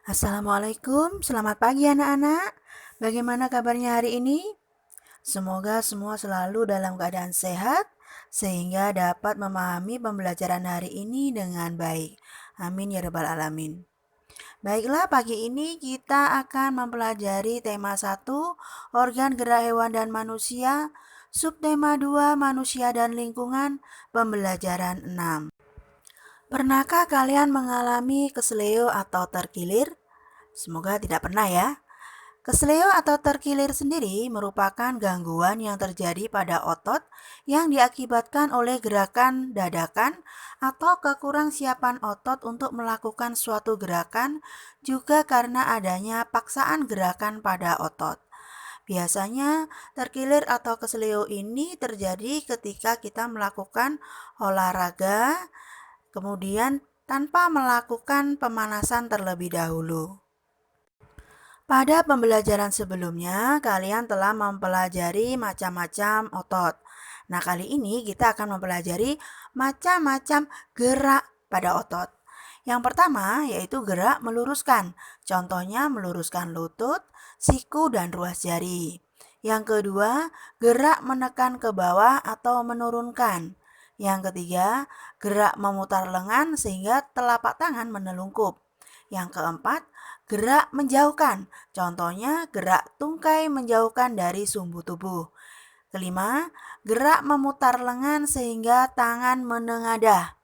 Assalamualaikum, selamat pagi anak-anak. Bagaimana kabarnya hari ini? Semoga semua selalu dalam keadaan sehat sehingga dapat memahami pembelajaran hari ini dengan baik. Amin ya rabbal alamin. Baiklah, pagi ini kita akan mempelajari tema 1, organ gerak hewan dan manusia, subtema 2, manusia dan lingkungan, pembelajaran 6. Pernahkah kalian mengalami keseleo atau terkilir? Semoga tidak pernah ya. Keseleo atau terkilir sendiri merupakan gangguan yang terjadi pada otot yang diakibatkan oleh gerakan dadakan atau kekurangsiapan otot untuk melakukan suatu gerakan, juga karena adanya paksaan gerakan pada otot. Biasanya terkilir atau keseleo ini terjadi ketika kita melakukan olahraga, kemudian tanpa melakukan pemanasan terlebih dahulu. Pada pembelajaran sebelumnya, kalian telah mempelajari macam-macam otot. Nah, kali ini kita akan mempelajari macam-macam gerak pada otot. Yang pertama yaitu gerak meluruskan. Contohnya meluruskan lutut, siku, dan ruas jari. Yang kedua, gerak menekan ke bawah atau menurunkan. Yang ketiga, gerak memutar lengan sehingga telapak tangan menelungkup. Yang keempat, gerak menjauhkan. Contohnya gerak tungkai menjauhkan dari sumbu tubuh. Kelima, gerak memutar lengan sehingga tangan menengadah.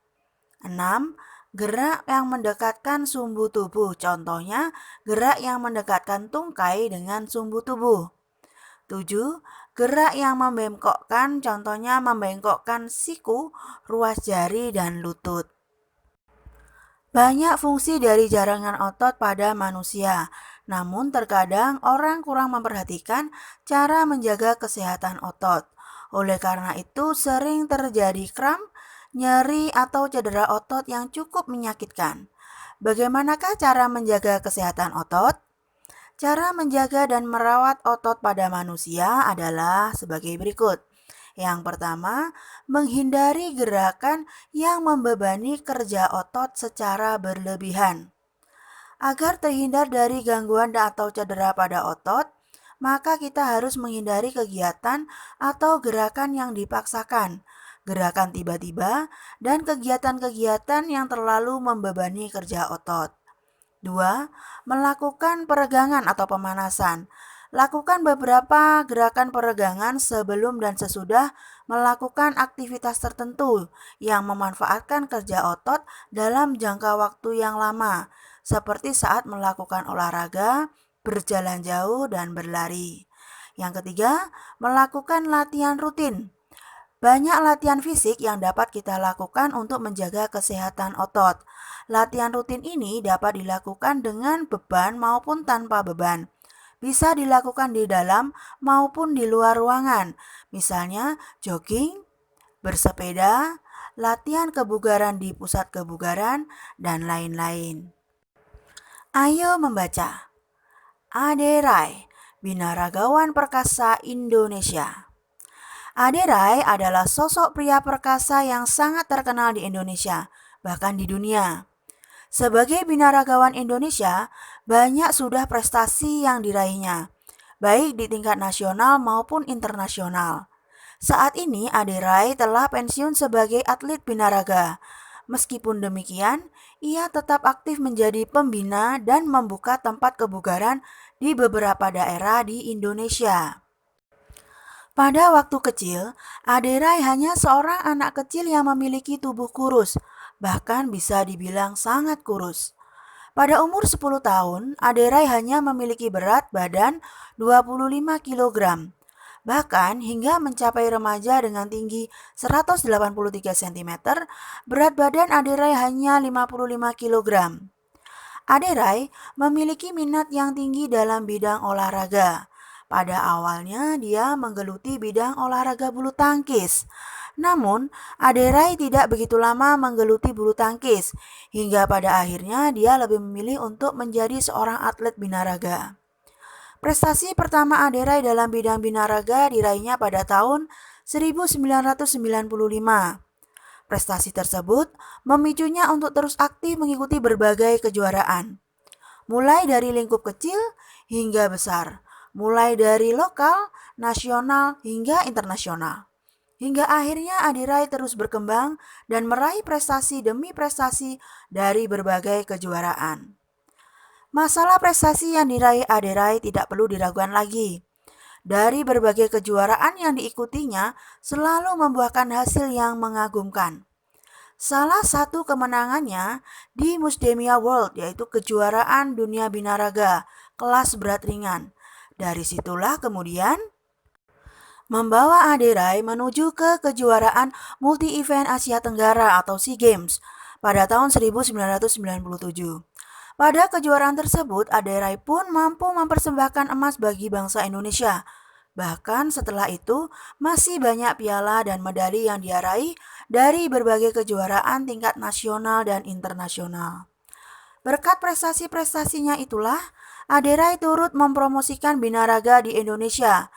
6. Gerak yang mendekatkan sumbu tubuh. Contohnya gerak yang mendekatkan tungkai dengan sumbu tubuh. 7. Gerak yang membengkokkan. Contohnya membengkokkan siku, ruas jari, dan lutut. Banyak fungsi dari jaringan otot pada manusia, namun terkadang orang kurang memperhatikan cara menjaga kesehatan otot. Oleh karena itu, sering terjadi kram, nyeri, atau cedera otot yang cukup menyakitkan. Bagaimanakah cara menjaga kesehatan otot? Cara menjaga dan merawat otot pada manusia adalah sebagai berikut. Yang pertama, menghindari gerakan yang membebani kerja otot secara berlebihan. Agar terhindar dari gangguan atau cedera pada otot, maka kita harus menghindari kegiatan atau gerakan yang dipaksakan, gerakan tiba-tiba, dan kegiatan-kegiatan yang terlalu membebani kerja otot. 2. Melakukan peregangan atau pemanasan. Lakukan beberapa gerakan peregangan sebelum dan sesudah melakukan aktivitas tertentu yang memanfaatkan kerja otot dalam jangka waktu yang lama, seperti saat melakukan olahraga, berjalan jauh, dan berlari. Yang ketiga, melakukan latihan rutin. Banyak latihan fisik yang dapat kita lakukan untuk menjaga kesehatan otot. Latihan rutin ini dapat dilakukan dengan beban maupun tanpa beban. Bisa dilakukan di dalam maupun di luar ruangan. Misalnya jogging, bersepeda, latihan kebugaran di pusat kebugaran, dan lain-lain. Ayo membaca. Ade Rai, Binaragawan Perkasa Indonesia. Ade Rai adalah sosok pria perkasa yang sangat terkenal di Indonesia, bahkan di dunia. Sebagai binaragawan Indonesia, banyak sudah prestasi yang diraihnya, baik di tingkat nasional maupun internasional. Saat ini Ade Rai telah pensiun sebagai atlet binaraga. Meskipun demikian, ia tetap aktif menjadi pembina dan membuka tempat kebugaran di beberapa daerah di Indonesia. Pada waktu kecil, Ade Rai hanya seorang anak kecil yang memiliki tubuh kurus, bahkan bisa dibilang sangat kurus. Pada umur 10 tahun, Ade Rai hanya memiliki berat badan 25 kg. Bahkan hingga mencapai remaja dengan tinggi 183 cm, berat badan Ade Rai hanya 55 kg. Ade Rai memiliki minat yang tinggi dalam bidang olahraga. Pada awalnya dia menggeluti bidang olahraga bulu tangkis. Namun, Ade Rai tidak begitu lama menggeluti bulu tangkis, hingga pada akhirnya dia lebih memilih untuk menjadi seorang atlet binaraga. Prestasi pertama Ade Rai dalam bidang binaraga diraihnya pada tahun 1995. Prestasi tersebut memicunya untuk terus aktif mengikuti berbagai kejuaraan. mulai dari lingkup kecil hingga besar, mulai dari lokal, nasional, hingga internasional. Hingga akhirnya Adirai terus berkembang dan meraih prestasi demi prestasi dari berbagai kejuaraan. Masalah prestasi yang diraih Adirai tidak perlu diragukan lagi. Dari berbagai kejuaraan yang diikutinya selalu membuahkan hasil yang mengagumkan. Salah satu kemenangannya di Musdemia World, yaitu kejuaraan dunia binaraga kelas berat ringan. Dari situlah kemudian membawa Adirai menuju ke kejuaraan multi-event Asia Tenggara atau SEA Games pada tahun 1997. Pada kejuaraan tersebut, Adirai pun mampu mempersembahkan emas bagi bangsa Indonesia. Bahkan setelah itu, masih banyak piala dan medali yang dia raih dari berbagai kejuaraan tingkat nasional dan internasional. Berkat prestasi-prestasinya itulah, Adirai turut mempromosikan binaraga di Indonesia.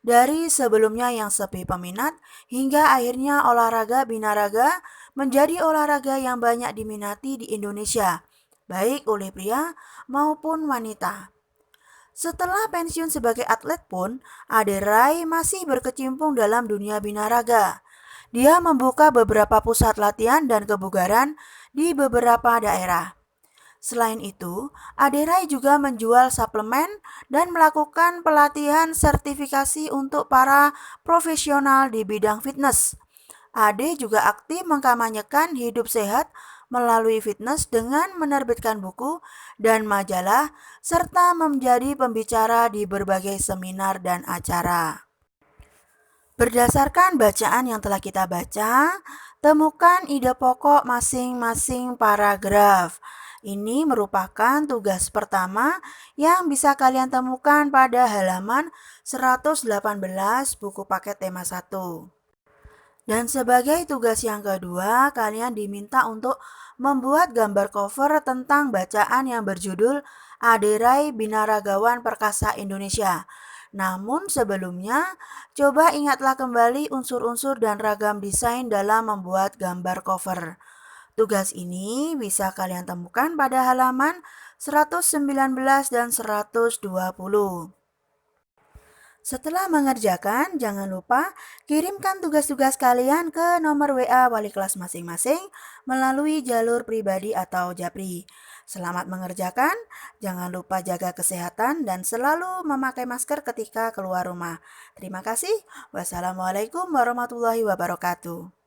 Dari sebelumnya yang sepi peminat, hingga akhirnya olahraga binaraga menjadi olahraga yang banyak diminati di Indonesia, baik oleh pria maupun wanita. Setelah pensiun sebagai atlet pun, Adirai masih berkecimpung dalam dunia binaraga. Dia membuka beberapa pusat latihan dan kebugaran di beberapa daerah. Selain itu, Adirai juga menjual suplemen dan melakukan pelatihan sertifikasi untuk para profesional di bidang fitness. Ade juga aktif mengkampanyekan hidup sehat melalui fitness dengan menerbitkan buku dan majalah serta menjadi pembicara di berbagai seminar dan acara. Berdasarkan bacaan yang telah kita baca, temukan ide pokok masing-masing paragraf. Ini merupakan tugas pertama yang bisa kalian temukan pada halaman 118 buku paket tema 1. Dan sebagai tugas yang kedua, kalian diminta untuk membuat gambar cover tentang bacaan yang berjudul Adirai Binaragawan Perkasa Indonesia. Namun sebelumnya, coba ingatlah kembali unsur-unsur dan ragam desain dalam membuat gambar cover. Tugas ini bisa kalian temukan pada halaman 119 dan 120. Setelah mengerjakan, jangan lupa kirimkan tugas-tugas kalian ke nomor WA wali kelas masing-masing melalui jalur pribadi atau japri. Selamat mengerjakan, jangan lupa jaga kesehatan dan selalu memakai masker ketika keluar rumah. Terima kasih. Wassalamualaikum warahmatullahi wabarakatuh.